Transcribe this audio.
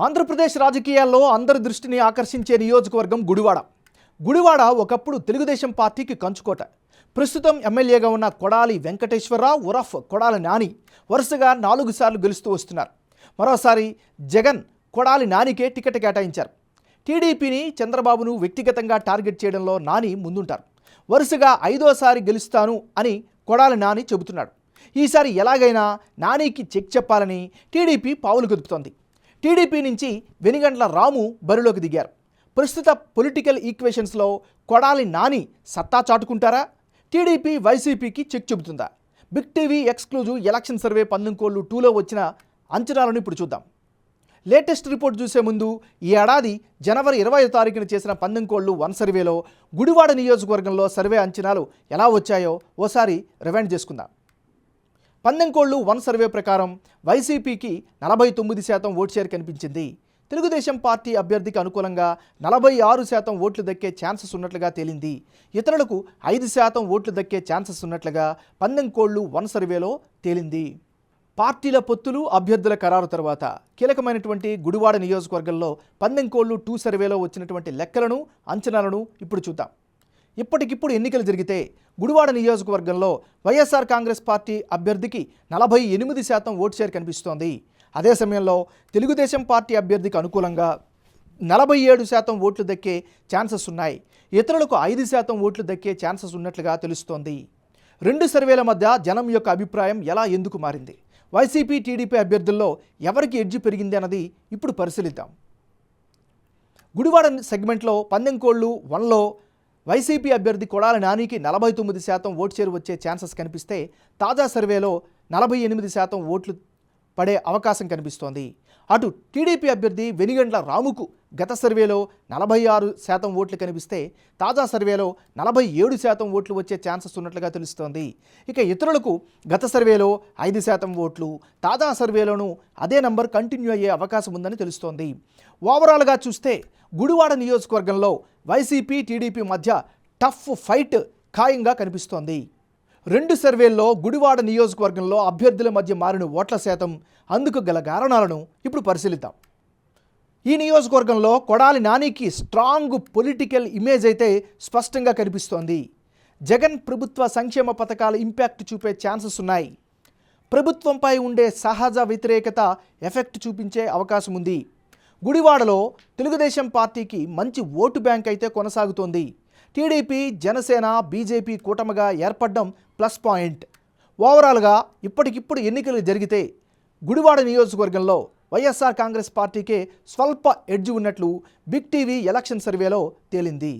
ఆంధ్రప్రదేశ్ రాజకీయాల్లో అందరి దృష్టిని ఆకర్షించే నియోజకవర్గం గుడివాడ. గుడివాడ ఒకప్పుడు తెలుగుదేశం పార్టీకి కంచుకోట. ప్రస్తుతం ఎమ్మెల్యేగా ఉన్న కొడాలి వెంకటేశ్వరరావు ఉరఫ్ కొడాలి నాని వరుసగా 4 సార్లు గెలుస్తూ వస్తున్నారు. మరోసారి జగన్ కొడాలి నానికే టికెట్ కేటాయించారు. టీడీపీని చంద్రబాబును వ్యక్తిగతంగా టార్గెట్ చేయడంలో నాని ముందుంటారు. వరుసగా 5వ సారి గెలుస్తాను అని కొడాలి నాని చెబుతున్నాడు. ఈసారి ఎలాగైనా నానికి చెక్ చెప్పాలని టీడీపీ పావులు కదుపుతోంది. టీడీపీ నుంచి వెనిగండ్ల రాము బరిలోకి దిగారు. ప్రస్తుత పొలిటికల్ ఈక్వేషన్స్లో కొడాలి నాని సత్తా చాటుకుంటారా? టీడీపీ వైసీపీకి చెక్ చెబుతుందా? Big TV exclusive election survey 19/2లో వచ్చిన అంచనాలను ఇప్పుడు చూద్దాం. లేటెస్ట్ రిపోర్ట్ చూసే ముందు ఈ ఏడాది జనవరి 20వ తారీఖున చేసిన 19/1 సర్వేలో గుడివాడ నియోజకవర్గంలో సర్వే అంచనాలు ఎలా వచ్చాయో ఓసారి రివైండ్ చేసుకుందాం. 19/1 సర్వే ప్రకారం వైసీపీకి 49% ఓట్ షేర్ కనిపించింది. తెలుగుదేశం పార్టీ అభ్యర్థికి అనుకూలంగా 46% ఓట్లు దక్కే ఛాన్సెస్ ఉన్నట్లుగా తేలింది. ఇతరులకు 5% ఓట్లు దక్కే ఛాన్సెస్ ఉన్నట్లుగా 19/1 సర్వేలో తేలింది. పార్టీల పొత్తులు, అభ్యర్థుల ఖరారు తర్వాత కీలకమైనటువంటి గుడివాడ నియోజకవర్గంలో 19/2 సర్వేలో వచ్చినటువంటి లెక్కలను, అంచనాలను ఇప్పుడు చూద్దాం. ఇప్పటికిప్పుడు ఎన్నికలు జరిగితే గుడివాడ నియోజకవర్గంలో వైఎస్ఆర్ కాంగ్రెస్ పార్టీ అభ్యర్థికి 48% ఓటు షేర్ కనిపిస్తోంది. అదే సమయంలో తెలుగుదేశం పార్టీ అభ్యర్థికి అనుకూలంగా 47% ఓట్లు దక్కే ఛాన్సెస్ ఉన్నాయి. ఇతరులకు 5% ఓట్లు దక్కే ఛాన్సెస్ ఉన్నట్లుగా తెలుస్తోంది. 2 సర్వేల మధ్య జనం యొక్క అభిప్రాయం ఎలా ఎందుకు మారింది? వైసీపీ, టీడీపీ అభ్యర్థుల్లో ఎవరికి ఎడ్జ్ పెరిగింది అన్నది ఇప్పుడు పరిశీలిద్దాం. గుడివాడ సెగ్మెంట్లో 19/1లో వైసీపీ అభ్యర్థి కొడాలి నానికి 49% ఓటు షేర్ వచ్చే ఛాన్సెస్ కనిపిస్తే తాజా సర్వేలో 48% ఓట్లు పడే అవకాశం కనిపిస్తోంది. అటు టీడీపీ అభ్యర్థి వెనిగండ్ల రాముకు గత సర్వేలో 46% ఓట్లు కనిపిస్తే తాజా సర్వేలో 47% ఓట్లు వచ్చే ఛాన్సెస్ ఉన్నట్లుగా తెలుస్తోంది. ఇక ఇతరులకు గత సర్వేలో 5% ఓట్లు, తాజా సర్వేలోనూ అదే నంబర్ కంటిన్యూ అయ్యే అవకాశం ఉందని తెలుస్తోంది. ఓవరాల్గా చూస్తే గుడివాడ నియోజకవర్గంలో వైసీపీ, టీడీపీ మధ్య టఫ్ ఫైట్ ఖాయంగా కనిపిస్తోంది. 2 సర్వేల్లో గుడివాడ నియోజకవర్గంలో అభ్యర్థుల మధ్య మారిన ఓట్ల శాతం, అందుకు గల కారణాలను ఇప్పుడు పరిశీలిద్దాం. ఈ నియోజకవర్గంలో కొడాలి నానికి స్ట్రాంగ్ పొలిటికల్ ఇమేజ్ అయితే స్పష్టంగా కనిపిస్తోంది. జగన్ ప్రభుత్వ సంక్షేమ పథకాల ఇంపాక్ట్ చూపే ఛాన్సెస్ ఉన్నాయి. ప్రభుత్వంపై ఉండే సహజ వ్యతిరేకత ఎఫెక్ట్ చూపించే అవకాశం ఉంది. గుడివాడలో తెలుగుదేశం పార్టీకి మంచి ఓటు బ్యాంక్ అయితే కొనసాగుతోంది. టీడీపీ, జనసేన, బీజేపీ కూటమిగా ఏర్పడడం ప్లస్ పాయింట్. ఓవరాల్గా ఇప్పటికిప్పుడు ఎన్నికలు జరిగితే గుడివాడ నియోజకవర్గంలో వైఎస్ఆర్ కాంగ్రెస్ పార్టీకే స్వల్ప ఎడ్జ్ ఉన్నట్లు బిగ్ టీవీ ఎలక్షన్ సర్వేలో తేలింది.